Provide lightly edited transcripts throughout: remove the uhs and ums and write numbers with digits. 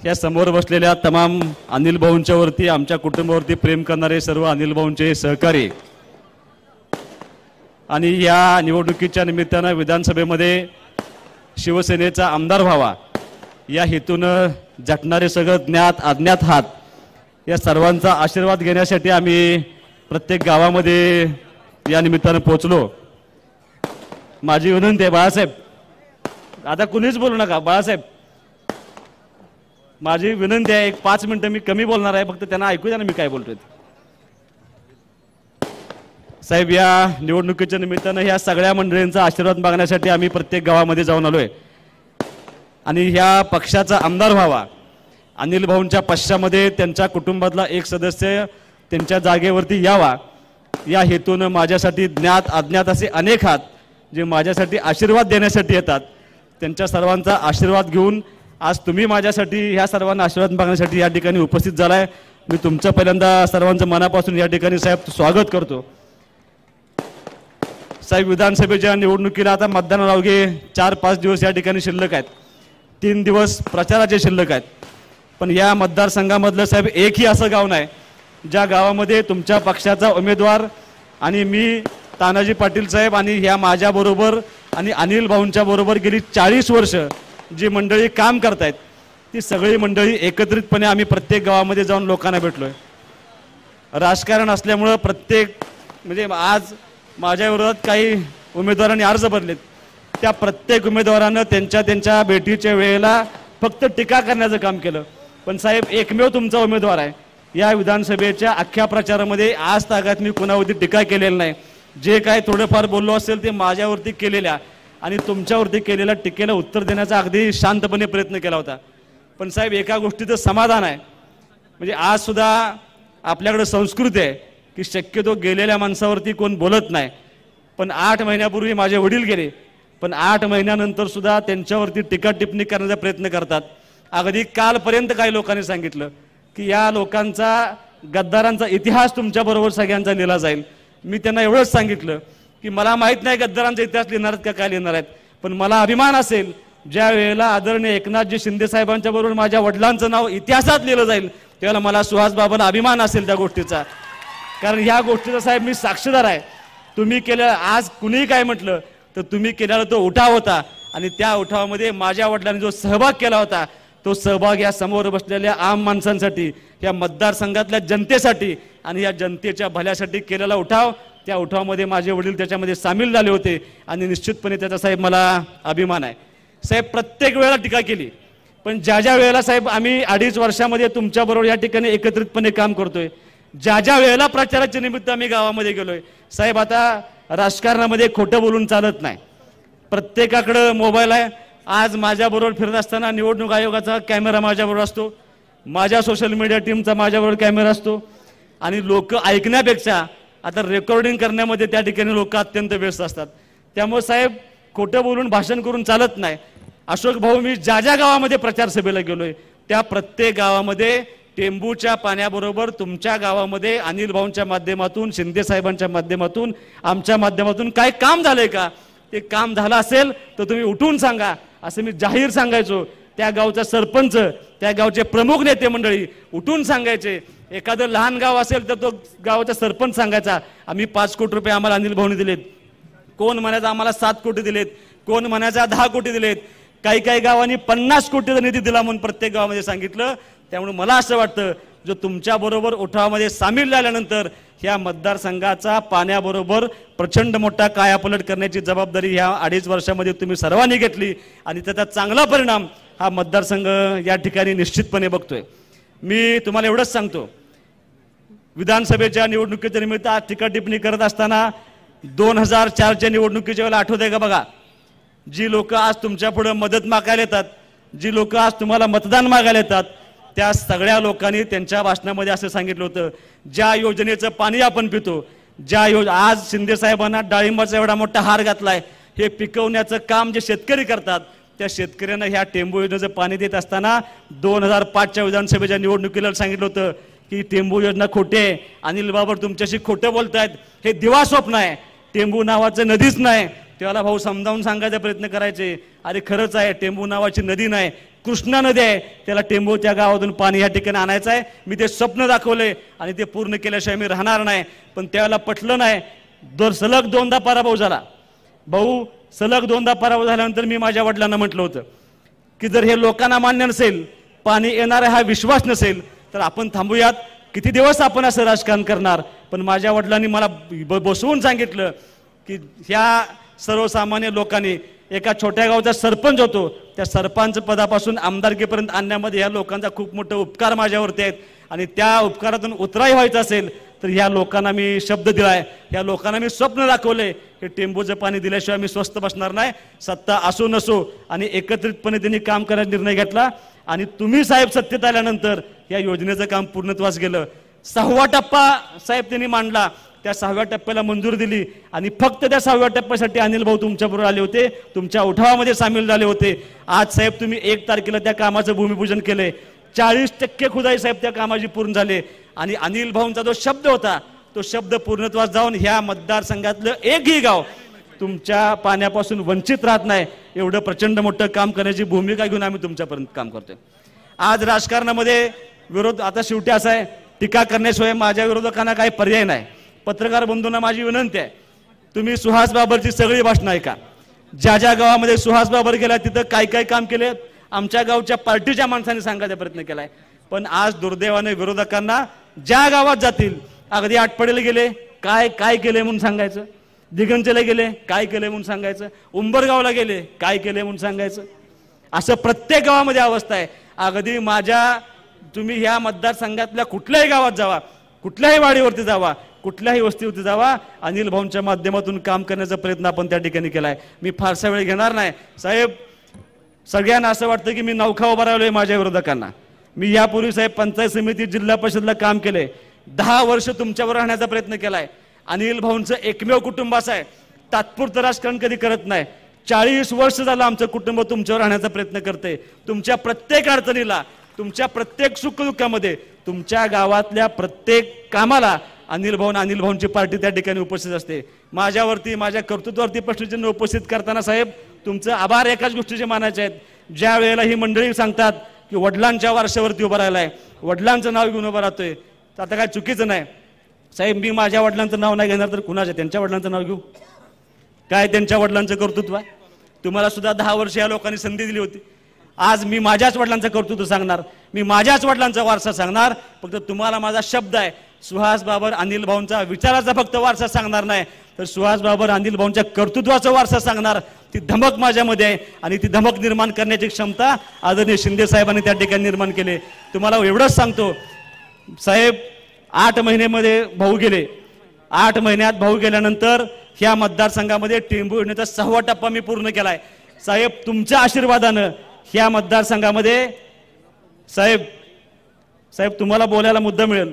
या समोर बसलेल्या तमाम अनिल भाऊंच्या वरती, आमच्या कुटुंबावरती प्रेम करणारे सर्व अनिल भाऊंचे सहकारी आणि या निवडणुकीच्या निमित्तानं विधानसभेमध्ये शिवसेनेचा आमदार व्हावा या हेतूनं झटणारे सगळं ज्ञात अज्ञात हात या सर्वांचा आशीर्वाद घेण्यासाठी आम्ही प्रत्येक गावामध्ये या निमित्तानं पोहोचलो। माझी विनंती आहे बाळासाहेब, आता कुणीच बोलू नका बाळासाहेब, माझी विनंती आहे, एक 5 मिनिटं मी कमी बोलणार आहे, फक्त त्यांना ऐकू द्या ना मी काय बोलतोय। साहेब, या निवडणुकीच्या निमित्तानं ह्या सगळ्या मंडळींचा आशीर्वाद मागण्यासाठी आम्ही प्रत्येक गावामध्ये जाऊन आलोय आणि ह्या पक्षाचा आमदार व्हावा, अनिल भाऊंच्या पक्षामध्ये त्यांच्या कुटुंबातला एक सदस्य त्यांच्या जागेवरती यावा या हेतूनं माझ्यासाठी ज्ञात अज्ञात असे अनेक हात जे माझ्यासाठी आशीर्वाद देण्यासाठी येतात, त्यांच्या सर्वांचा आशीर्वाद घेऊन आज तुम्ही माझ्यासाठी ह्या सर्वांना आशीर्वाद मागण्यासाठी या ठिकाणी उपस्थित झालाय। मी तुमचं पहिल्यांदा सर्वांचं मनापासून या ठिकाणी साहेब स्वागत करतो। साहेब, विधानसभेच्या निवडणुकीला आता मतदानाला अवघे 4-5 दिवस या ठिकाणी शिल्लक आहेत, 3 दिवस प्रचाराचे शिल्लक आहेत, पण या मतदारसंघामधलं साहेब एकही असं गाव नाही ज्या गावामध्ये तुमच्या पक्षाचा उमेदवार आणि मी तानाजी पाटील साहेब आणि ह्या माझ्याबरोबर आणि अनिल भाऊंच्या बरोबर गेली 40 वर्ष जी मंडळी काम करतायत ती सगळी मंडळी एकत्रितपणे आम्ही प्रत्येक गावामध्ये जाऊन लोकांना भेटलोय। राजकारण असल्यामुळं प्रत्येक म्हणजे आज माझ्या विरोधात काही उमेदवारांनी अर्ज भरलेत, त्या प्रत्येक उमेदवारानं त्यांच्या भेटीच्या वेळेला फक्त टीका करण्याचं काम केलं, पण साहेब एकमेव तुमचा उमेदवार आहे या विधानसभेच्या अख्ख्या प्रचारामध्ये आज तागात मी कुणावरती टीका केलेली नाही। जे काय थोडंफार बोललो असेल ते माझ्यावरती केलेल्या आणि तुमच्यावरती केलेल्या टीकेला उत्तर देण्याचा अगदी शांतपणे प्रयत्न केला होता। पण साहेब, एका गोष्टीचं समाधान आहे, म्हणजे आज सुद्धा आपल्याकडे संस्कृती आहे की शक्यतो गेलेल्या माणसावरती कोण बोलत नाही, पण 8 महिन्यापूर्वी माझे वडील गेले, पण 8 महिन्यानंतर सुद्धा त्यांच्यावरती टीका टिप्पणी करण्याचा प्रयत्न करतात। अगदी कालपर्यंत काही लोकांनी सांगितलं की या लोकांचा गद्दारांचा इतिहास तुमच्याबरोबर सगळ्यांचा लिहिला जाईल। मी त्यांना एवढंच सांगितलं की मला माहीत नाही गद्दारांचा इतिहास लिहिणार आहेत का काय लिहिणार आहेत, पण मला अभिमान असेल ज्या वेळेला आदरणीय एकनाथजी शिंदे साहेबांच्या बरोबर माझ्या वडिलांचं नाव इतिहासात लिहिलं जाईल त्यावेळेला मला सुहास बाबांना अभिमान असेल त्या गोष्टीचा, कारण ह्या गोष्टीचा साहेब मी साक्षीदार आहे। तुम्ही केलं, आज कुणीही काय म्हटलं तर तुम्ही केलेला तो उठाव होता आणि त्या उठावामध्ये माझ्या वडिलांनी जो सहभाग केला होता तो सहभाग या समोर बसलेल्या आम माणसांसाठी, या मतदारसंघातल्या जनतेसाठी आणि या जनतेच्या भल्यासाठी केलेला उठाव, त्या उठावामध्ये माझे वडील त्याच्यामध्ये सामील झाले होते आणि निश्चितपणे त्याचा साहेब मला अभिमान आहे। साहेब, प्रत्येक वेळेला टीका केली, पण ज्या वेळेला साहेब आम्ही 2.5 वर्षामध्ये तुमच्याबरोबर या ठिकाणी एकत्रितपणे काम करतोय, ज्या वेळेला प्रचाराच्या निमित्त आम्ही गावामध्ये गेलोय साहेब, आता राजकारणामध्ये खोटं बोलून चालत नाही, प्रत्येकाकडे मोबाईल आहे। आज माझ्याबरोबर फिरत असताना निवडणूक आयोगाचा कॅमेरा माझ्याबरोबर असतो, माझ्या सोशल मीडिया टीमचा माझ्याबरोबर कॅमेरा असतो आणि लोक ऐकण्यापेक्षा आता रेकॉर्डिंग करण्यामध्ये त्या ठिकाणी लोक अत्यंत व्यस्त असतात। त्यामुळे साहेब खोटं बोलून भाषण करून चालत नाही। अशोक भाऊ, मी ज्या गावामध्ये प्रचार सभेला गेलोय त्या प्रत्येक गावामध्ये टेंबूच्या पाण्याबरोबर तुमच्या गावामध्ये अनिल भाऊंच्या माध्यमातून, शिंदे साहेबांच्या माध्यमातून, आमच्या माध्यमातून काय काम झालंय का, ते काम झालं असेल तर तुम्ही उठून सांगा असं मी जाहीर सांगायचो। त्या गावचा सरपंच, त्या गावचे प्रमुख नेते मंडळी उठून सांगायचे। एखादं लहान गाव असेल तर तो गावाचा सरपंच सांगायचा आम्ही 5 कोटी रुपये आम्हाला अनिल भाऊंनी दिलेत, कोण म्हणायचं आम्हाला 7 कोटी दिलेत, कोण म्हणायचा 10 कोटी दिलेत, काही गावांनी 50 कोटीचा निधी दिला म्हणून प्रत्येक गावामध्ये सांगितलं। त्यामुळे मला असं वाटतं जो तुमच्याबरोबर उठावामध्ये सामील झाल्यानंतर ह्या मतदारसंघाचा पाण्याबरोबर प्रचंड मोठा कायापलट करण्याची जबाबदारी ह्या 2.5 वर्षामध्ये तुम्ही सर्वांनी घेतली आणि त्याचा चांगला परिणाम हा मतदारसंघ या ठिकाणी निश्चितपणे बघतोय। मी तुम्हाला एवढंच सांगतो, विधानसभेच्या निवडणुकीच्या निमित्त आज टीका टिप्पणी करत असताना 2004च्या निवडणुकीच्या वेळेला आठवतंय का बघा, जी लोक आज तुमच्या पुढे मदत मागायला येतात, जी लोक आज तुम्हाला मतदान मागायला येतात, त्या सगळ्या लोकांनी त्यांच्या भाषणामध्ये असं सांगितलं होतं ज्या योजनेचं पाणी आपण पितो, आज शिंदे साहेबांना डाळिंबाचा एवढा मोठा हार घातलाय, हे पिकवण्याचं काम जे शेतकरी करतात त्या शेतकऱ्यांना ह्या टेंबू योजनेचं पाणी देत असताना 2005च्या विधानसभेच्या निवडणुकीला सांगितलं होतं की टेंबू योजना खोटी आहे, अनिल बाबर तुमच्याशी खोटं बोलतायत, हे दिवा स्वप्न आहे, टेंबू नावाचं नदीच नाही, त्याला भाऊ समजावून सांगायचा प्रयत्न करायचे, अरे खरंच आहे, टेंबू नावाची नदी नाही, कृष्णा नदी आहे, त्याला टेंबू त्या गावातून पाणी या ठिकाणी आणायचं आहे. मी ते स्वप्न दाखवले आणि ते पूर्ण केल्याशिवाय मी राहणार नाही. पण त्यावेळेला पटलं नाही. सलग 2दा पराभव झाला भाऊ. सलग 2दा पराभव झाल्यानंतर मी माझ्या वडिलांना म्हटलं होतं की जर हे लोकांना मान्य नसेल, पाणी येणार हा विश्वास नसेल, तर आपण थांबूयात. किती दिवस आपण असं राजकारण करणार. पण माझ्या वडिलांनी मला बसवून सांगितलं की ह्या सर्वसामान्य लोकांनी, एका छोट्या गावचा सरपंच होतो, त्या सरपंच पदापासून आमदारकीपर्यंत आणण्यामध्ये ह्या लोकांचा खूप मोठा उपकार माझ्यावरती आहेत. आणि त्या उपकारातून उतराई व्हायचं असेल तर ह्या लोकांना मी शब्द दिलाय, ह्या लोकांना मी स्वप्न दाखवले की टेंबूचं पाणी दिल्याशिवाय मी स्वस्थ बसणार नाही. सत्ता असो नसो, आणि एकत्रितपणे त्यांनी काम करायचा निर्णय घेतला. आणि तुम्ही साहेब सत्तेत आल्यानंतर या योजनेचं काम पूर्णत्वास गेलं. 6वा टप्पा साहेब त्यांनी मांडला, त्या 6व्या टप्प्याला मंजूर दिली. आणि फक्त त्या 6व्या टप्प्यासाठी अनिल भाऊ तुमच्याबरोबर आले होते, तुमच्या उठावामध्ये सामील झाले होते. आज साहेब तुम्ही 1 तारखेला त्या कामाचं भूमिपूजन केले. 40% खुदाई साहेब त्या कामाची पूर्ण झाले. आणि अनिल भाऊंचा जो शब्द होता, तो शब्द पूर्णत्वास जाऊन ह्या मतदारसंघातलं एकही गाव तुमच्या पाण्यापासून वंचित राहत नाही, एवढं प्रचंड मोठं काम करण्याची भूमिका घेऊन आम्ही तुमच्यापर्यंत काम करतोय. आज राजकारणामध्ये विरोध, आता शेवटी असं आहे, टीका करण्याशिवाय माझ्या विरोधकांना काही पर्याय नाही. पत्रकार बंधूंना माझी विनंती आहे, तुम्ही सुहास बाबरची सगळी भाषणं ऐका. ज्या ज्या गावामध्ये सुहास बाबर गेला तिथं काय काय काम केले आमच्या गावच्या पार्टीच्या माणसांनी सांगायचा प्रयत्न केलाय. पण आज दुर्दैवाने विरोधकांना ज्या गावात जातील, अगदी आटपाडीला गेले काय काय केले म्हणून सांगायचं, दिगंजला गेले काय केले म्हणून सांगायचं, उंबरगावला गेले काय केले म्हणून सांगायचं. असं प्रत्येक गावामध्ये अवस्था आहे. अगदी तुम्ही ह्या मतदारसंघातल्या कुठल्याही गावात जावा, कुठल्याही वाडीवरती जावा, कुठल्याही वस्तीवरती जावा, अनिल भाऊंच्या माध्यमातून काम करण्याचा प्रयत्न आपण त्या ठिकाणी केलाय. मी फारसा वेळ घेणार नाही साहेब. सगळ्यांना असं वाटतं की मी नौखा उभा राहिलोय माझ्या विरोधकांना. मी यापूर्वी साहेब पंचायत समिती, जिल्हा परिषदला काम केले. 10 वर्ष तुमच्यावर राहण्याचा प्रयत्न केलाय. अनिल भाऊंचं एकमेव कुटुंब असं आहे, तात्पुरतं राजकारण कधी करत नाही. 40 वर्ष झालं आमचं कुटुंब तुमच्यावर राहण्याचा प्रयत्न करते. तुमच्या प्रत्येक अडचणीला, तुमच्या प्रत्येक सुखदुःखामध्ये, तुमच्या गावातल्या प्रत्येक कामाला अनिल भाऊंची पार्टी त्या ठिकाणी उपस्थित असते. माझ्यावरती, माझ्या कर्तृत्वावरती प्रश्नचिन्ह उपस्थित करताना साहेब तुमचं आभार एकाच गोष्टीचे मानायचे आहेत. ज्या वेळेला ही मंडळी सांगतात की वडिलांच्या वारशावरती उभं राहिलाय, वडिलांचं नाव घेऊन उभं राहतोय, तर आता काय चुकीचं नाही साहेब. मी माझ्या वडिलांचं नाव नाही घेणार तर कुणाचं, त्यांच्या वडिलांचं नाव घेऊ काय? त्यांच्या वडिलांचं कर्तृत्व आहे. तुम्हाला सुद्धा 10 वर्ष या लोकांनी संधी दिली होती. आज मी माझ्याच वडिलांचं कर्तृत्व सांगणार, मी माझ्याच वडिलांचा वारसा सांगणार. फक्त तुम्हाला माझा शब्द आहे, सुहास बाबर अनिल भाऊंचा विचाराचा फक्त वारसा सांगणार नाही, तर सुहास बाबर अनिल भाऊंच्या कर्तृत्वाचा वारसा सांगणार. ती धमक माझ्यामध्ये आहे आणि ती धमक निर्माण करण्याची क्षमता आदरणीय शिंदे साहेबांनी त्या ठिकाणी निर्माण केली. तुम्हाला एवढंच सांगतो साहेब, 8 महिन्यामध्ये भाऊ गेले. 8 महिन्यात भाऊ गेल्यानंतर ह्या मतदारसंघामध्ये टेंबू योजनेचा 6वा टप्पा मी पूर्ण केलाय. साहेब तुमच्या आशीर्वादानं ह्या मतदारसंघामध्ये साहेब तुम्हाला बोलायला मुद्दा मिळेल.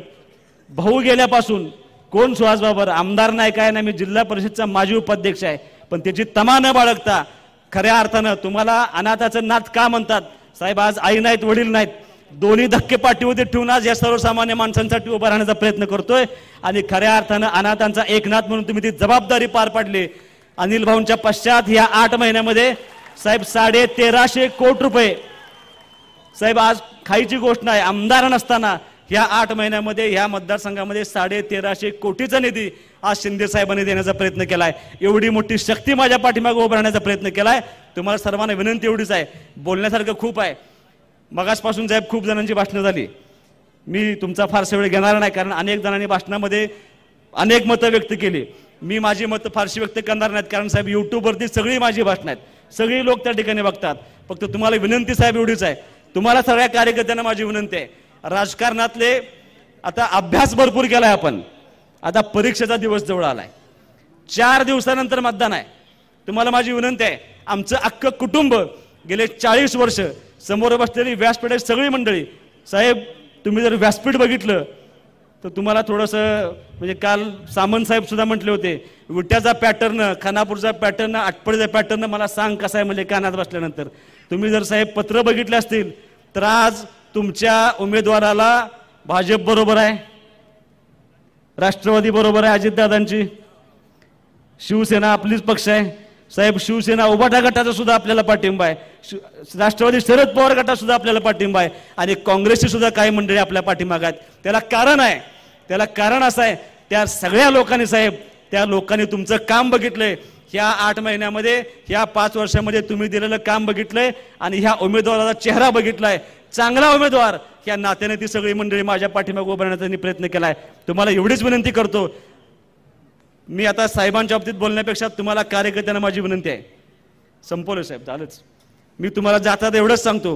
भाऊ गेल्यापासून कोण सुहास बाबर आमदार नाही, काय नाही, मी जिल्हा परिषदचा माजी उपाध्यक्ष आहे. पण त्याची तमा न बाळगता खऱ्या अर्थानं तुम्हाला अनाथाचं नाथ का म्हणतात साहेब? आज आई नाहीत, वडील नाहीत, दोन्ही धक्के पाठीमध्ये ठेवून आज या सर्वसामान्य माणसांसाठी उभा राहण्याचा प्रयत्न करतोय. आणि खऱ्या अर्थानं अनाथांचा एकनाथ म्हणून तुम्ही ती जबाबदारी पार पाडली. अनिल भाऊंच्या पश्चात ह्या 8 महिन्यामध्ये साहेब 1350 कोटी रुपये साहेब, आज खायची गोष्ट नाही, आमदार नसताना ह्या 8 महिन्यामध्ये ह्या मतदारसंघामध्ये 1350 कोटीचा निधी आज शिंदे साहेबांनी देण्याचा प्रयत्न केलाय. एवढी मोठी शक्ती माझ्या पाठीमागे उभं राहण्याचा प्रयत्न केलाय. तुम्हाला सर्वांना विनंती एवढीच आहे, बोलण्यासारखं खूप आहे. मगासपासून साहेब खूप जणांची भाषणं झाली, मी तुमचा फारसा वेळ घेणार नाही, कारण अनेक जणांनी भाषणामध्ये अनेक मतं व्यक्त केली. मी माझी मतं फारशी व्यक्त करणार नाहीत, कारण साहेब यूट्यूबवरती सगळी माझी भाषणं आहेत, सगळी लोक त्या ठिकाणी बघतात. फक्त तुम्हाला विनंती साहेब एवढीच आहे, तुम्हाला सगळ्या कार्यकर्त्यांना माझी विनंती आहे, राजकारणातले आता अभ्यास भरपूर केलाय आपण, आता परीक्षेचा दिवस जवळ आलाय, 4 दिवसानंतर मतदान आहे. तुम्हाला माझी विनंती आहे, आमचं अख्खं कुटुंब गेले 40 वर्ष समोर बसलेली व्यासपीठ सगळी मंडळी साहेब, तुम्ही जर व्यासपीठ बघितलं तर तुम्हाला थोडंसं म्हणजे काल सामंत साहेब सुद्धा म्हटले होते, विट्याचा पॅटर्न, खानापूरचा पॅटर्न, आटपडीचा पॅटर्न मला सांग कसा आहे म्हणजे कानात बसल्यानंतर. तुम्ही जर साहेब पत्र बघितले असतील तर आज तुमच्या उमेदवाराला भाजप बरोबर आहे, राष्ट्रवादी बरोबर आहे अजितदादांची, शिवसेना आपलीच पक्ष आहे, साहेब शिवसेना उभाटा गटाचा सुद्धा आपल्याला पाठिंबा आहे, राष्ट्रवादी शरद पवार गटाचा सुद्धा आपल्याला पाठिंबा आहे आणि काँग्रेसची सुद्धा काही मंडळी आपल्या पाठिंबा आहेत. त्याला कारण आहे, त्याला कारण असं आहे, त्या सगळ्या लोकांनी साहेब, त्या लोकांनी तुमचं काम बघितलंय. ह्या 8 महिन्यामध्ये, ह्या 5 वर्षामध्ये तुम्ही दिलेलं काम बघितलंय आणि ह्या उमेदवाराचा चेहरा बघितलाय. चांगला उमेदवार ह्या नात्याने ती सगळी मंडळी माझ्या पाठीमागे उभं राहण्याचा प्रयत्न केलाय. तुम्हाला एवढीच विनंती करतो, मी आता साहेबांच्या बाबतीत बोलण्यापेक्षा तुम्हाला कार्यकर्त्यांना माझी विनंती आहे. संपवलं साहेब, झालंच. मी तुम्हाला जाता एवढंच सांगतो,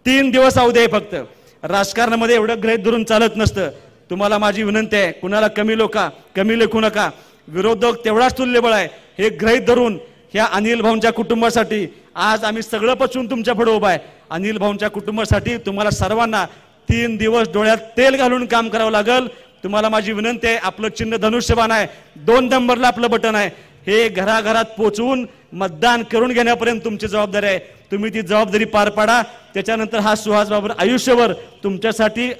3 दिवस अवधी आहे फक्त. राजकारणामध्ये एवढं गृहीत धरून चालत नसतं. तुम्हाला माझी विनंती आहे, कुणाला कमी लेखू नका. विरोधक तेवढाच तुल्यबळ आहे. हे गृहीत धरून ह्या अनिल भाऊंच्या कुटुंबासाठी आज आम्ही सगळं पचवून तुमच्या पुढे उभा आहे. अनिल भाऊंच्या कुटुंबासाठी तुम्हाला सर्वांना 3 दिवस डोळ्यात तेल घालून काम करावं लागेल. तुम्हाला माझी विनंती आहे, आपलं चिन्ह धनुष्यबाण आहे, 2 नंबरला आपलं बटन आहे. हे घराघरात पोचवून मतदान करून घेण्यापर्यंत तुमची जबाबदारी आहे. तुम्ही ती जबाबदारी पार पाडा. त्याच्यानंतर हा सुहास बाबर आयुष्यभर तुमच्यासाठी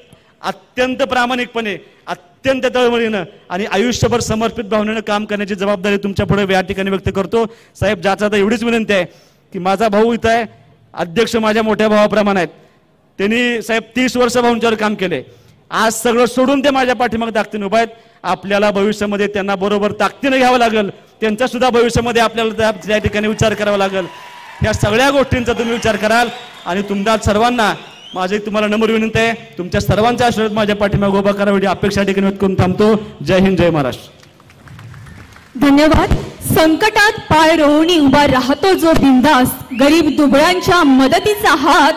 अत्यंत प्रामाणिकपणे, अत्यंत तळमळीनं आणि आयुष्यभर समर्पित भावनेनं काम करण्याची जबाबदारी तुमच्या पुढे या ठिकाणी व्यक्त करतो. साहेब, ज्याचा आता एवढीच विनंती आहे की माझा भाऊ इथं आहे, अध्यक्ष माझ्या मोठ्या भावाप्रमाणे आहेत. त्यांनी साहेब 30 वर्ष भाऊंच्यावर काम केले. आज सगळं सोडून ते माझ्या पाठीमागे ताकदीने उभा आहेत. आपल्याला भविष्यामध्ये त्यांना बरोबर ताकदीने घ्यावं लागेल. त्यांचा सुद्धा भविष्यामध्ये आपल्याला त्या ठिकाणी विचार करावा लागेल. ह्या सगळ्या गोष्टींचा तुम्ही विचार कराल आणि तुमच्या सर्वांना माझी तुम्हाला नम्र विनंती आहे, तुमच्या सर्वांचा आशीर्वाद माझ्या पाठीमागे उभा करावी अपेक्षा ठिकाणी व्यक्त करून थांबतो. जय हिंद, जय महाराष्ट्र. धन्यवाद. संकटात पाय रोवणी उभा राहतो जो बिंदास, गरीब दुबळ्यांच्या मदतीचा हात,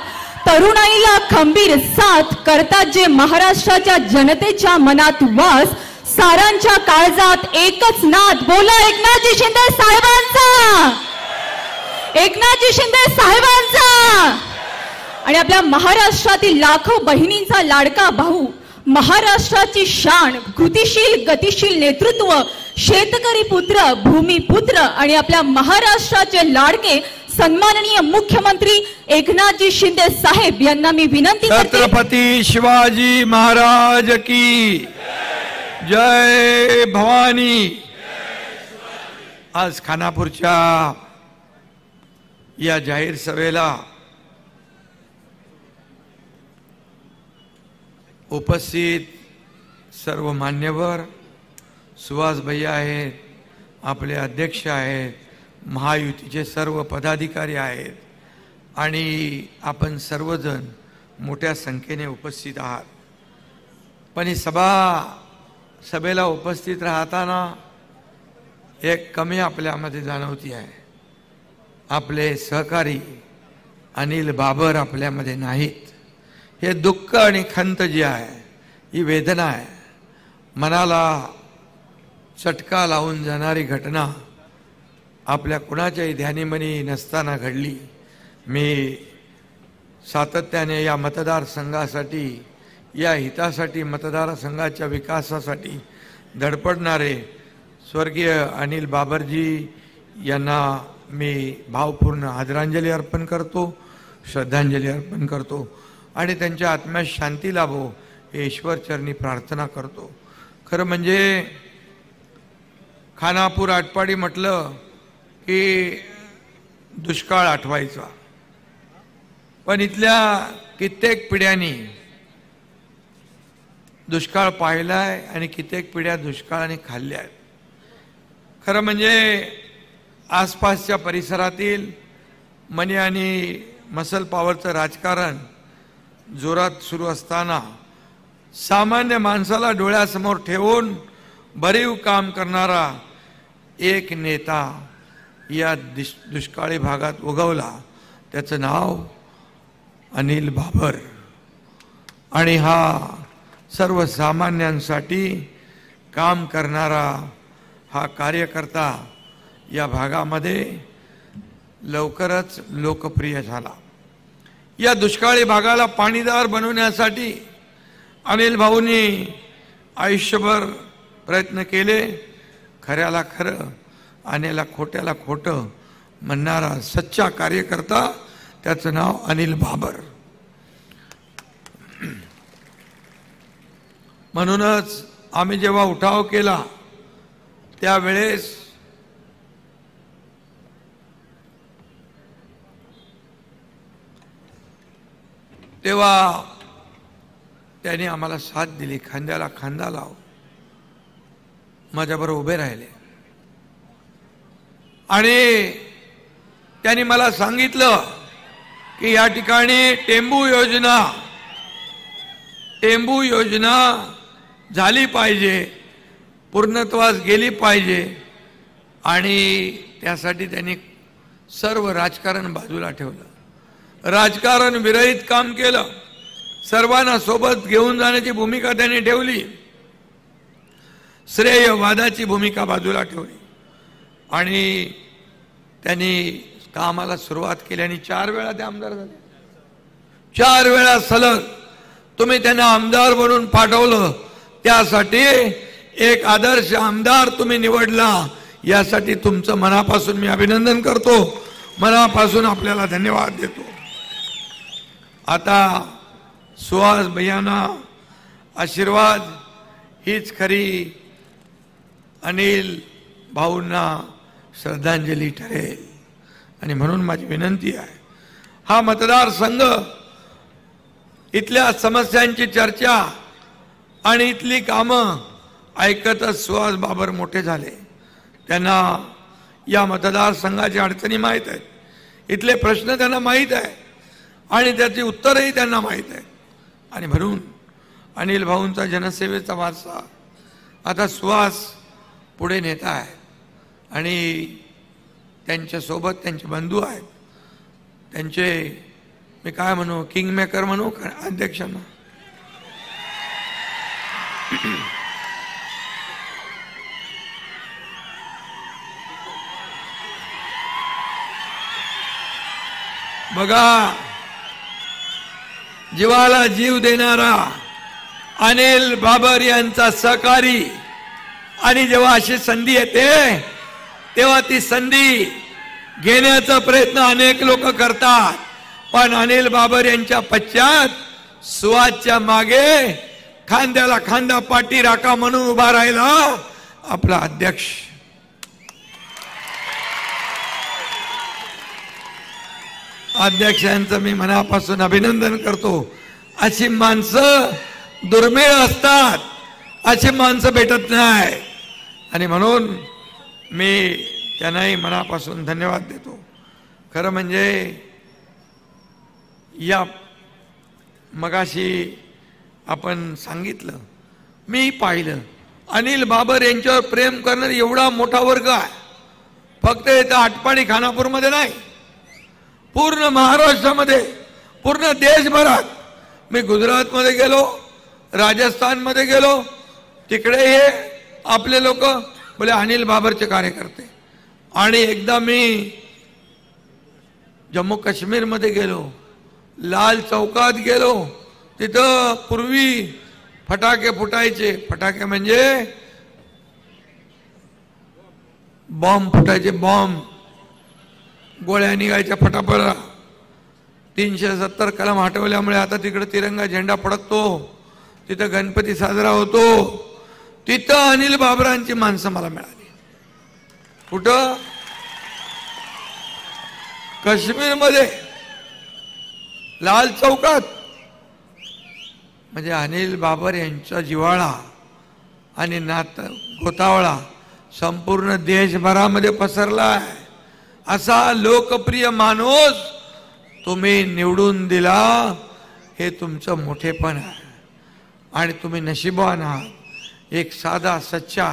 तरुणाईला खंबीर साथ करतात जे महाराष्ट्राच्या जनतेच्या मनात वास, सारांच्या काळजात एकच नाद, बोला एकनाथजी शिंदे साहेबांचा, एकनाथजी शिंदे साहेबांचा. आणि आपल्या महाराष्ट्रातील लाखो बहिणींचा लाडका भाऊ, महाराष्ट्राची शान, कृतिशील गतिशील नेतृत्व, शेतकरी पुत्र, भूमिपुत्र आणि आपल्या महाराष्ट्राचे लाडके सन्माननीय मुख्यमंत्री एकनाथजी शिंदे साहेब यांना मी विनंती करते. छत्रपती शिवाजी महाराज की जय. भवानी. आज खानापूरच्या या जाहीर सभेला उपस्थित सर्व मान्यवर, सुहास भैया आहेत, आपले अध्यक्ष आहेत, महायुतीचे सर्व पदाधिकारी आहेत आणि आपण सर्वजण मोठ्या संख्येने उपस्थित आहात. पण ही सभेला उपस्थित राहताना एक कमी आपल्यामध्ये जाणवती आहे. आपले सहकारी अनिल बाबर आपल्यामध्ये नाहीत. हे दुःख आणि खंत जी आहे, ही वेदना आहे, मनाला चटका लावून जाणारी घटना आपल्या कुणाच्याही ध्यानीमनी नसताना घडली. मी सातत्याने या मतदारसंघासाठी, या हितासाठी, मतदारसंघाच्या विकासासाठी धडपडणारे स्वर्गीय अनिल बाबरजी यांना मी भावपूर्ण आदरांजली अर्पण करतो, श्रद्धांजली अर्पण करतो आणि त्यांच्या आत्म्यास शांती लाभो हे ईश्वरचरणी प्रार्थना करतो. खरं म्हणजे खानापूर आटपाडी म्हटलं की दुष्काळ आठवायचा, पण इथल्या कित्येक पिढ्यांनी दुष्काळ पाहिलाय आणि कित्येक पिढ्या दुष्काळाने खाल्ल्या आहेत. खरं म्हणजे आसपासच्या परिसरातील मनी आणि मसल पॉवरचं राजकारण जोरात सुरू असताना सामान्य माणसाला डोळ्यासमोर ठेवून भरीव काम करणारा एक नेता या दुष्काळी भागात उगवला. त्याचं नाव अनिल बाबर. आणि हा सर्वसामान्यांसाठी काम करणारा हा कार्यकर्ता या भागामध्ये लवकरच लोकप्रिय झाला. या दुष्काळी भागाला पाणीदार बनवण्यासाठी अनिल भाऊंनी आयुष्यभर प्रयत्न केले. खऱ्याला खरं आणि खोट्याला खोटं म्हणणारा सच्चा कार्यकर्ता, त्याचं नाव अनिल बाबर. म्हणूनच आम्ही जेव्हा उठाव केला त्यावेळेस तेव्हा त्यांनी आम्हाला साथ दिली, खांद्याला खांदा लाव माझ्याबरोबर उभे राहिले. आणि त्यांनी मला सांगितलं की या ठिकाणी टेंबू योजना झाली पाहिजे, पूर्णत्वास गेली पाहिजे. आणि त्यासाठी त्यांनी सर्व राजकारण बाजूला ठेवलं, राजकारण विरहित काम केलं, सर्वांना सोबत घेऊन जाण्याची भूमिका त्यांनी ठेवली, श्रेयवादाची भूमिका बाजूला ठेवली. आणि त्यांनी कामाला सुरुवात केली आणि 4 वेळा ते आमदार झाले. 4 वेळा सलग तुम्ही त्यांना आमदार बनवून पाठवलं, त्यासाठी एक आदर्श आमदार तुम्ही निवडला, यासाठी तुमचं मनापासून मी अभिनंदन करतो, मनापासून आपल्याला धन्यवाद देतो. आता सुहास भैयांना आशीर्वाद हीच खरी अनिल भाऊंना श्रद्धांजली ठरेल. आणि म्हणून माझी विनंती आहे, हा मतदारसंघ इथल्या समस्यांची चर्चा आणि इथली कामं ऐकतच सुहास बाबर मोठे झाले. त्यांना या मतदारसंघाच्या अडचणी माहीत आहेत, इथले प्रश्न त्यांना माहीत आहे आणि त्याची उत्तरही त्यांना माहीत आहे. आणि म्हणून अनिल भाऊंचा जनसेवेचा वारसा आता सुहास पुढे नेत आहे. आणि त्यांच्यासोबत त्यांचे बंधू आहेत, त्यांचे मी काय म्हणू, किंग मेकर म्हणू अध्यक्षांना, बघा जीवाला जीव देणारा अनिल बाबर यांचा सहकारी. आणि जेव्हा अशी संधी येते तेव्हा ती संधी घेण्याचा प्रयत्न अनेक लोक करतात, पण अनिल बाबर यांच्या पश्चात सुहासच्या मागे खांद्याला खांदा पाठी राखा म्हणून उभा राहिला आपला अध्यक्ष. अध्यक्षांचं मी मनापासून अभिनंदन करतो. अशी माणसं दुर्मिळ असतात, अशी माणसं भेटत नाही. आणि म्हणून मी त्यांनाही मनापासून धन्यवाद देतो. खरं म्हणजे या मगाशी आपण सांगितलं, मी पाहिलं, अनिल बाबर यांच्यावर प्रेम करणारा एवढा मोठा वर्ग आहे. फक्त इथं आटपाडी खानापूरमध्ये नाही, पूर्ण महाराष्ट्रामध्ये, पूर्ण देशभरात. मी गुजरातमध्ये गेलो, राजस्थानमध्ये गेलो, तिकडे हे आपले लोक बोले अनिल बाबरचे कार्यकर्ते. आणि एकदा मी जम्मू काश्मीरमध्ये गेलो, लाल चौकात गेलो, तिथं पूर्वी फटाके फुटायचे, फटाके म्हणजे बॉम्ब फुटायचे, बॉम्ब गोळ्या निघायच्या फटाफट. 370 कलम हटवल्यामुळे आता तिकडे तिरंगा झेंडा फडकतो, तिथं गणपती साजरा होतो. तिथं अनिल बाबरांची माणसं मला मिळाली. कुठं? काश्मीरमध्ये लाल चौकात. म्हणजे अनिल बाबर यांचा जिव्हाळा आणि गोतावळा संपूर्ण देशभरामध्ये पसरला आहे. असा लोकप्रिय माणूस तुम्ही निवडून दिला, हे तुमचं मोठेपण आहे. आणि तुम्ही नशीबवान आहात. एक साधा, सच्चा,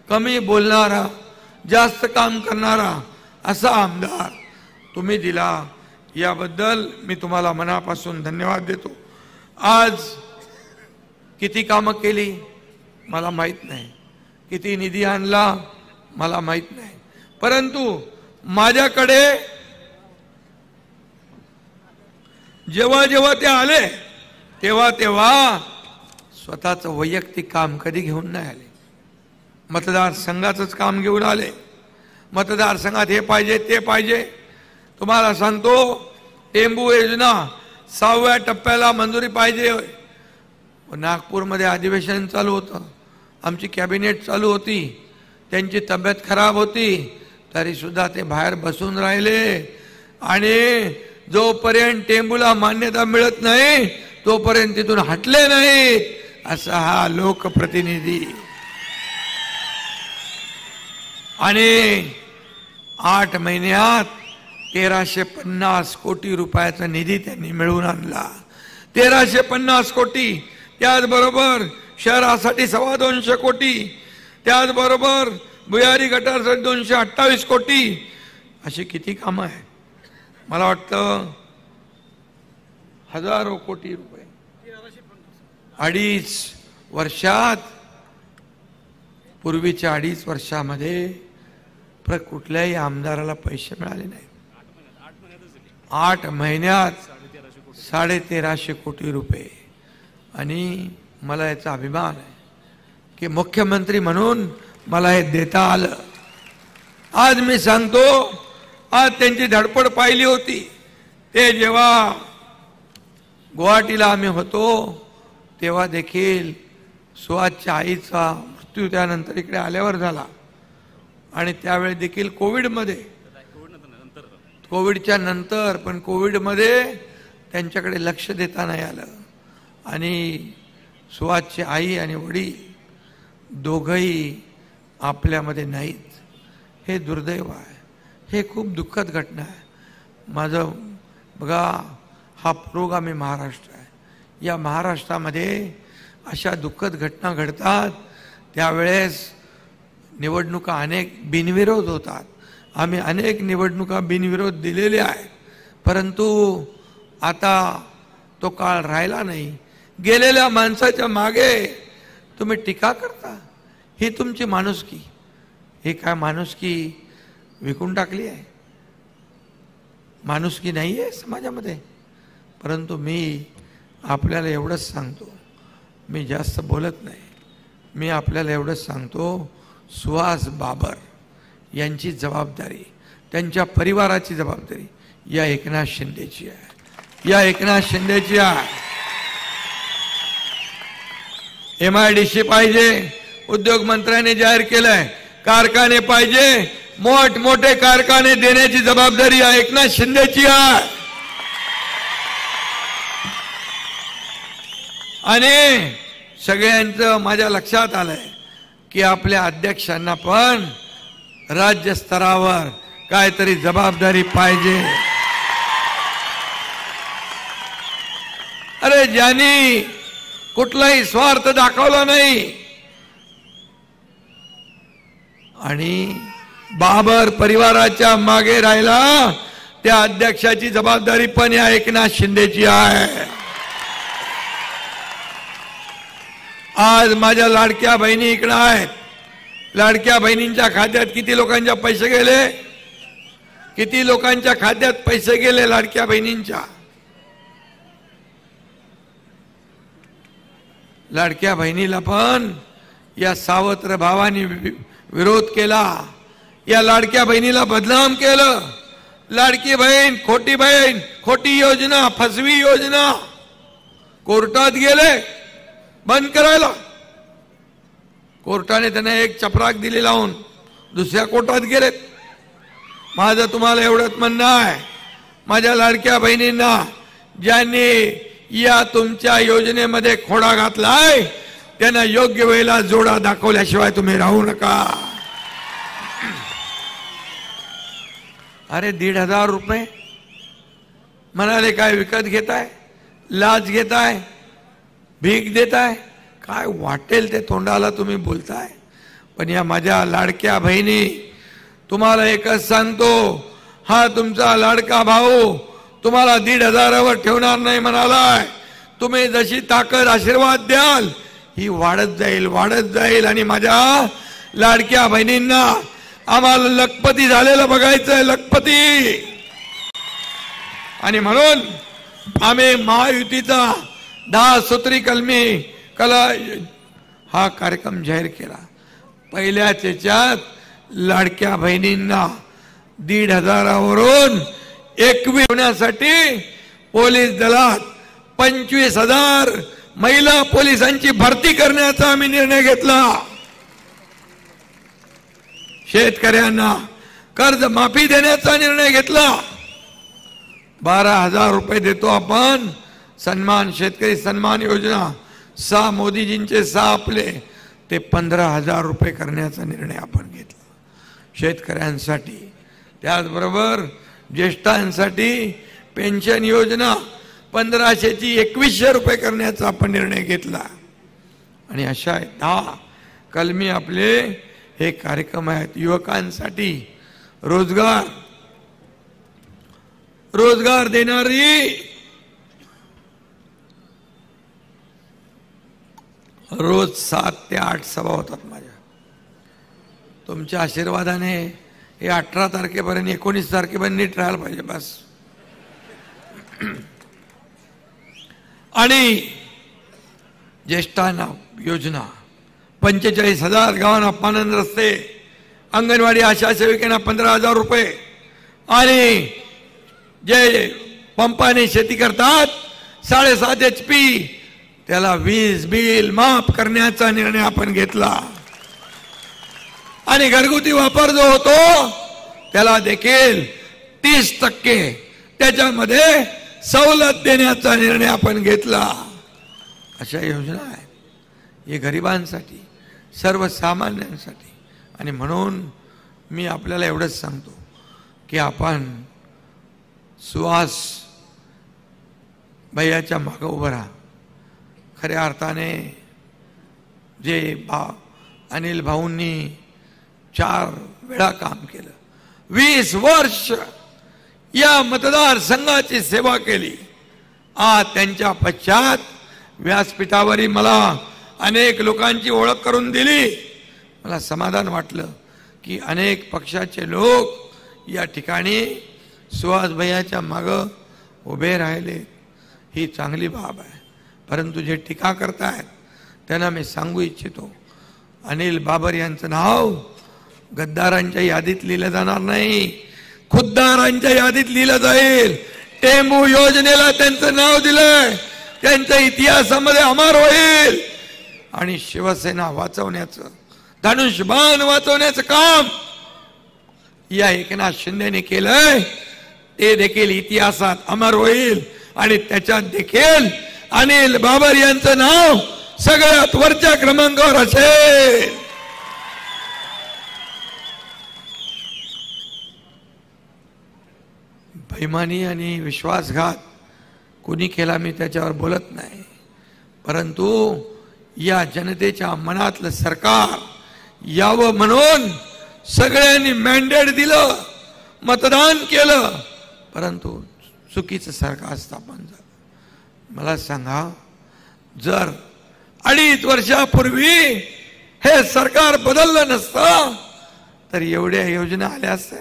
कमी बोलणारा, जास्त काम करणारा असा आमदार तुम्ही दिला. याबद्दल मी तुम्हाला मनापासून धन्यवाद देतो. आज किती कामं केली मला माहीत नाही, किती निधी आणला मला माहीत नाही, परंतु माझ्याकडे जेव्हा जेव्हा ते आले तेव्हा तेव्हा स्वतःचं वैयक्तिक काम कधी घेऊन नाही आले. मतदारसंघाचंच काम घेऊन आले. मतदारसंघात हे पाहिजे ते पाहिजे. तुम्हाला सांगतो, टेंबू योजना 6व्या टप्प्याला मंजुरी पाहिजे. नागपूरमध्ये अधिवेशन चालू होतं, आमची कॅबिनेट चालू होती, त्यांची तब्येत खराब होती, तरी सुद्धा ते बाहेर बसून राहिले आणि जोपर्यंत टेंबूला मान्यता मिळत नाही तोपर्यंत तिथून हटले नाहीत असा हा लोकप्रतिनिधी. आणि 8 महिन्यात 1350 कोटी रुपयाचा निधी त्यांनी मिळवून आणला. 1350 कोटी. त्याचबरोबर शहरासाठी 225 कोटी. त्याचबरोबर भुयारी गटारसाठी 228 कोटी. अशी किती कामं आहेत. मला वाटतं हजारो कोटी रुपये 2.5 वर्षात. पूर्वीच्या 2.5 वर्षामध्ये कुठल्याही आमदाराला पैसे मिळाले नाही. 8 महिन्यात 1350 कोटी रुपये. आणि मला याचा अभिमान आहे की मुख्यमंत्री म्हणून मला हे देता आलं. आज मी सांगतो, आज त्यांची धडपड पाहिली होती. ते जेव्हा गुवाहाटीला आम्ही होतो तेव्हा देखील सुहासच्या आईचा मृत्यू त्यानंतर इकडे आल्यावर झाला. आणि त्यावेळी देखील कोविडच्या नंतर पण कोविडमध्ये त्यांच्याकडे लक्ष देता नाही आलं. आणि सुहासची आई आणि वडील दोघंही आपल्यामध्ये नाहीत. हे दुर्दैव आहे. हे खूप दुःखद घटना आहे. माझं बघा, हा पुरोगामी महाराष्ट्र आहे. या महाराष्ट्रामध्ये अशा दुःखद घटना घडतात त्यावेळेस निवडणुका अनेक बिनविरोध होतात. आम्ही अनेक निवडणुका बिनविरोध दिलेल्या आहेत. परंतु आता तो काळ राहिला नाही. गेलेल्या माणसाच्या मागे तुम्ही टीका करता. ही तुमची माणुसकी. हे काय माणुसकी विकून टाकली आहे. माणुसकी नाही आहे समाजामध्ये. परंतु मी आपल्याला एवढंच सांगतो, मी जास्त बोलत नाही. मी आपल्याला एवढंच सांगतो, सुहास बाबर यांची जबाबदारी, त्यांच्या परिवाराची जबाबदारी या एकनाथ शिंदेची आहे. या एकनाथ शिंदेची आहे. MIDC पाहिजे. उद्योग मंत्र्याने जाहीर केलंय कारखाने पाहिजे. मोठमोठे कारखाने देण्याची जबाबदारी या एकनाथ शिंदेची आहे. आणि सगळ्यांचं माझ्या लक्षात आलंय की आपल्या अध्यक्षांना पण राज्य स्तरावर काहीतरी जबाबदारी पाहिजे. अरे ज्यांनी कुठलाही स्वार्थ दाखवला नाही आणि बाबर परिवाराच्या मागे राहिला, त्या अध्यक्षाची जबाबदारी पण या एकनाथ शिंदेची आहे. आज माझ्या लाडक्या बहिणी इकडे आहेत. लाडक्या बहिणींच्या खात्यात किती लोकांच्या पैसे गेले? किती लोकांच्या खात्यात पैसे गेले लाडक्या बहिणींच्या? लाडक्या बहिणीला पण या सावत्र भावानी विरोध केला. या लाडक्या बहिणीला बदनाम केलं. लाडकी बहीण, खोटी योजना, फसवी योजना. कोर्टात गेले बंद करायला. कोर्टाने त्यांना एक चपराक दिली लावून, दुसऱ्या कोर्टात गेलेत. माझं तुम्हाला एवढंच म्हणणं आहे, माझ्या लाडक्या बहिणींना, ज्यांनी या तुमच्या योजनेमध्ये खोडा घातलाय त्यांना योग्य वेळेला जोडा दाखवल्याशिवाय तुम्ही राहू नका. अरे 1,500 रुपये म्हणाले काय विकत घेताय? लाच घेताय? भीक देताय? काय वाटेल ते तोंडाला तुम्ही बोलताय. पण या माझ्या लाडक्या बहिणी, तुम्हाला एकच सांगतो, हा तुमचा लाडका भाऊ तुम्हाला 1,500वर ठेवणार नाही म्हणालाय. तुम्ही जशी ताकद आशीर्वाद द्याल ही वाढत जाईल. आणि माझ्या लाडक्या बहिणींना आम्हाला लखपती झालेलं बघायचंय, लखपती. आणि म्हणून आम्ही महायुतीचा 10 सूत्री कला हा कार्यक्रम जाहीर केला. पहिल्याच याच्यात लाडक्या बहिणींना 1,500वरून 21 होण्यासाठी पोलीस दलात 25,000 महिला पोलिसांची भरती करण्याचा आम्ही निर्णय घेतला. शेतकऱ्यांना कर्ज माफी देण्याचा निर्णय घेतला. 12,000 रुपये देतो आपण सन्मान, शेतकरी सन्मान योजना 6 मोदीजींचे 6 आपले, ते 15,000 रुपये करण्याचा निर्णय आपण घेतला शेतकऱ्यांसाठी. त्याचबरोबर ज्येष्ठांसाठी पेन्शन योजना 1500ची 2100 रुपये करण्याचा आपण निर्णय घेतला. आणि अशा 10 कलमी आपले हे कार्यक्रम आहेत. युवकांसाठी रोजगार देणारी रोज 7 ते 8 सभा होतात माझ्या. तुमच्या आशीर्वादाने हे 18 तारखेपर्यंत 19 तारखेपर्यंत नीट राहायला पाहिजे बस. आणि ज्येष्ठांना योजना 45,000 गावांना पाणंद रस्ते, अंगणवाडी आशा सेविकांना 15,000 रुपये, आणि जे पंपाने शेती करतात 7.5 HP त्याला वीज बिल माफ करण्याचा निर्णय आपण घेतला. आणि घरगुती वापर जो होतो त्याला देखील 30% त्याच्यामध्ये सवलत देण्याचा निर्णय आपण घेतला. अशा योजना आहेत. हे गरिबांसाठी, सर्वसामान्यांसाठी. आणि म्हणून मी आपल्याला एवढंच सांगतो की आपण सुहास भैयाच्या मागं उभं राहा. खऱ्या अर्थाने जे अनिल भाऊंनी 4 वेळा काम केलं, 20 वर्ष या मतदारसंघाची सेवा केली. आज त्यांच्या पश्चात व्यासपीठावरही मला अनेक लोकांची ओळख करून दिली. मला समाधान वाटलं की अनेक पक्षाचे लोक या ठिकाणी सुहास भैयाच्या मागं उभे राहिले. ही चांगली बाब आहे. परंतु जे टीका करतायत त्यांना मी सांगू इच्छितो, अनिल बाबर यांचं नाव गद्दारांच्या यादीत लिहिलं जाणार नाही, खुद्दारांच्या यादीत लिहिलं जाईल. टेंबू योजनेला त्यांचं नाव दिलंय, त्यांच्या इतिहासामध्ये अमर होईल. आणि शिवसेना वाचवण्याचं, धनुष्यबाण वाचवण्याचं काम या एकनाथ शिंदेने केलंय, ते देखील इतिहासात अमर होईल. आणि त्याच्यात देखील अनिल बाबर यांचं नाव सगळ्यात वरच्या क्रमांकावर असेल. बेईमानी आणि विश्वासघात कोणी केला मी त्याच्यावर बोलत नाही, परंतु या जनतेच्या मनातलं सरकार यावं म्हणून सगळ्यांनी मॅन्डेट दिलं, मतदान केलं, परंतु चुकीचं सरकार स्थापन झालं. मला सांगा, जर 2.5 वर्षापूर्वी हे सरकार बदललं नसतं तर एवढ्या योजना आल्या असत्या,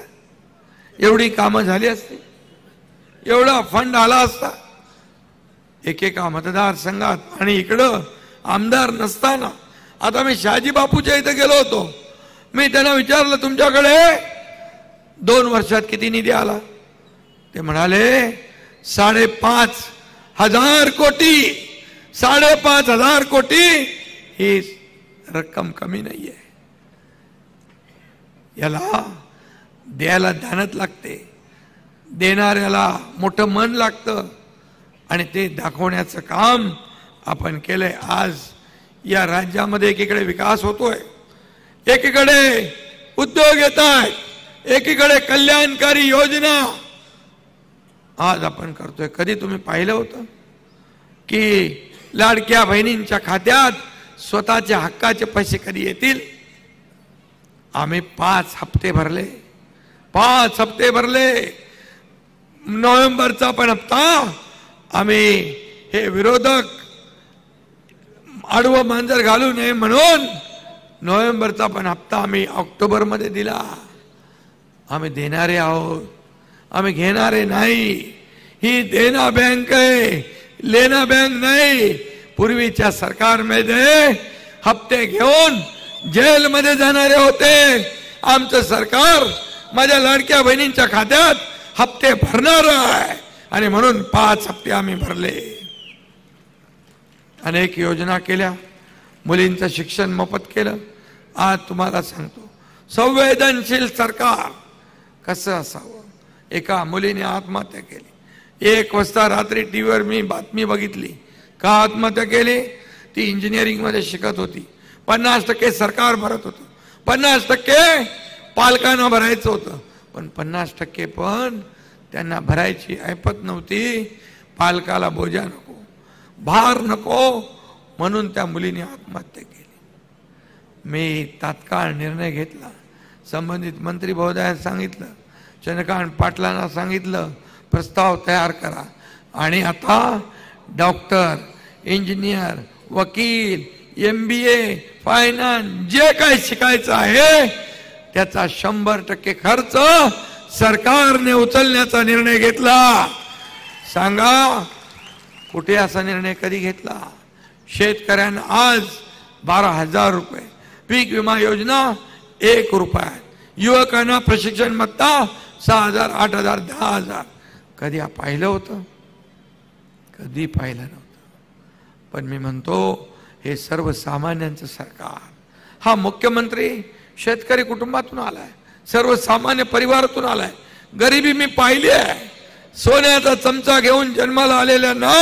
एवढी कामं झाली असती, एवढा फंड आला असता. एकेका मतदारसंघात आणि इकडं आमदार नसताना, आता मी शहाजी बापूच्या इथं गेलो होतो, मी त्यांना विचारलं तुमच्याकडे 2 वर्षात किती निधी आला? ते म्हणाले 5,500 कोटी. 5,500 कोटी ही रक्कम कमी नाहीये. याला द्यायला ध्यानात लागते, देणाऱ्याला मोठं मन लागतं, आणि ते दाखवण्याचं काम आपण केलंय. आज या राज्यामध्ये एकीकडे विकास होतोय, एकीकडे उद्योग येत आहेत, एकीकडे कल्याणकारी योजना आज आपण करतोय. कधी तुम्ही पाहिलं होतं की लाडक्या बहिणींच्या खात्यात स्वतःच्या हक्काचे पैसे कधी येतील? आम्ही 5 हप्ते भरले, 5 हप्ते भरले. नोव्हेंबरचा पण हप्ता आम्ही, हे विरोधक आडवं मांजर घालू नये म्हणून नोव्हेंबरचा पण हप्ता आम्ही ऑक्टोबरमध्ये दिला. आम्ही देणारे आहोत, आम्ही घेणारे नाही. ही देना बँक आहे, लेना बँक नाही. पूर्वीच्या सरकारमध्ये हप्ते घेऊन जेलमध्ये जाणारे होते. आमचं सरकार माझ्या लाडक्या बहिणींच्या खात्यात हप्ते भरणार आहे, आणि म्हणून 5 हप्ते आम्ही भरले. अनेक योजना केल्या, मुलींचं शिक्षण मोफत केलं. आज तुम्हाला सांगतो, संवेदनशील सरकार कसं असावं. एका मुलीने आत्महत्या केली, 1 वाजता रात्री टीव्हीवर मी बातमी बघितली, का आत्महत्या केली? ती इंजिनिअरिंग मध्ये शिकत होती, 50% सरकार भरत होतं, 50% पालकांना भरायचं होतं, पण 50% पण त्यांना भरायची ऐपत नव्हती. पालकाला बोजा नको, भार नको, म्हणून त्या मुलीने आत्महत्या केली. मी तात्काळ निर्णय घेतला, संबंधित मंत्री महोदयांना सांगितलं, चंद्रकांत पाटलांना सांगितलं, प्रस्ताव तयार करा. आणि आता डॉक्टर, इंजिनियर, वकील, MBA, फायनान्स जे काही शिकायचं आहे त्याचा 100% खर्च सरकारने उचलण्याचा निर्णय घेतला. सांगा कुठे असा निर्णय कधी घेतला? शेतकऱ्यांना आज 12,000 रुपये, पीक विमा योजना 1 रुपया, युवकांना प्रशिक्षण भत्ता 6,000, 8,000, 10,000. कधी पाहिलं होतं? कधी पाहिलं नव्हतं. पण मी म्हणतो हे सर्वसामान्यांचं सरकार. हा मुख्यमंत्री शेतकरी कुटुंबातून आलाय, सर्वसामान्य परिवारातून आलाय. गरिबी मी पाहिली आहे. सोन्याचा चमचा घेऊन जन्माला आलेल्यांना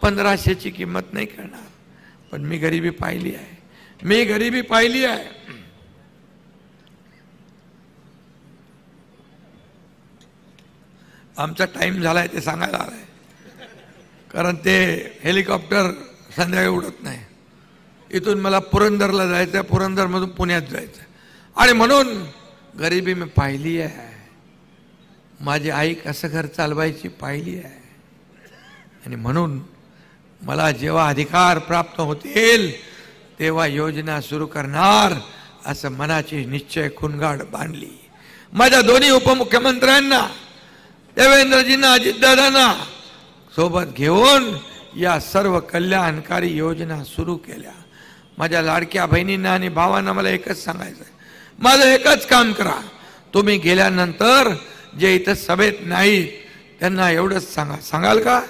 1500ची किंमत नाही करणार, पण मी गरिबी पाहिली आहे. मी गरिबी पाहिली आहे. आमचा टाइम झालाय ते सांगायला आलाय, कारण ते हेलिकॉप्टर संध्याकाळी उडत नाही. इथून मला पुरंदरला जायचं, पुरंदरमधून पुण्यात जायचं, आणि म्हणून गरिबी मी पाहिली आहे. माझी आई कसं घर चालवायची पाहिली आहे. आणि म्हणून मला जेव्हा अधिकार प्राप्त होतील तेव्हा योजना सुरू करणार असं मनाची निश्चय खुणगाड बांधली. माझ्या दोन्ही उपमुख्यमंत्र्यांना, देवेंद्रजींना, अजितदादांना सोबत घेऊन या सर्व कल्याणकारी योजना सुरू केल्या. माझ्या लाडक्या बहिणींना आणि भावांना मला एकच सांगायचं आहे, माझं एकच काम करा. तुम्ही गेल्यानंतर जे इथं सभेत नाहीत त्यांना एवढंच सांगा. सांगाल का?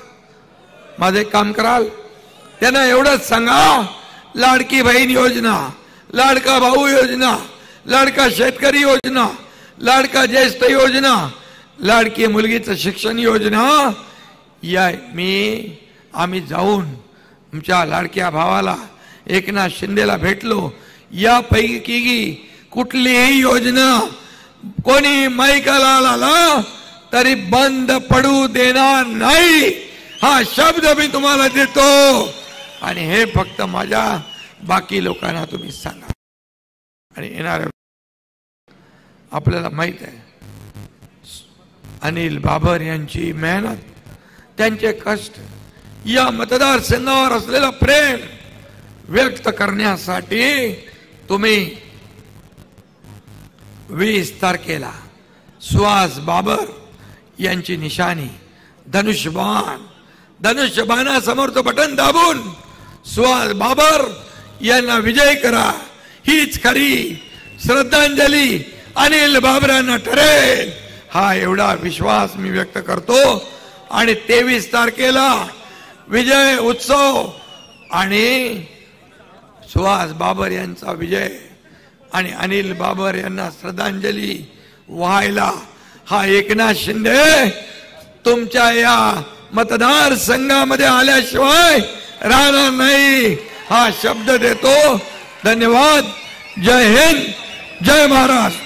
माझं एक काम कराल? त्यांना एवढंच सांगा, लाडकी बहीण योजना, लाडका भाऊ योजना, लाडका शेतकरी योजना, लाडका ज्येष्ठ योजना, लाडकी मुलगीचं शिक्षण योजना, या आम्ही जाऊन आमच्या लाडक्या भावाला एकनाथ शिंदेला भेटलो. यापैकी कुठलीही योजना कोणी माईकाला आला तरी बंद पडू देणार नाही, हा शब्द मी तुम्हाला देतो. आणि हे फक्त माझ्या बाकी लोकांना तुम्ही सांगा. आणि येणाऱ्या आपल्याला माहित आहे, अनिल बाबर यांची मेहनत, त्यांचे कष्ट, या मतदारसंघावर असलेलं प्रेम व्यक्त करण्यासाठी तुम्ही 20 तारखेला सुहास बाबर यांची निशाणी धनुष्यबाण, धनुष्यबाणासमोरचं बटन दाबून सुहास बाबर यांना विजय करा. हीच खरी श्रद्धांजली अनिल बाबरांना ठरेल, हा एवढा विश्वास मी व्यक्त करतो. आणि 23 तारखेला विजय उत्सव आणि सुहास बाबर यांचा विजय आणि अनिल बाबर यांना श्रद्धांजली व्हायला हा एकनाथ शिंदे तुमच्या या मतदारसंघामध्ये आल्याशिवाय राहणार नाही, हा शब्द देतो. धन्यवाद. जय हिंद, जय महाराष्ट्र.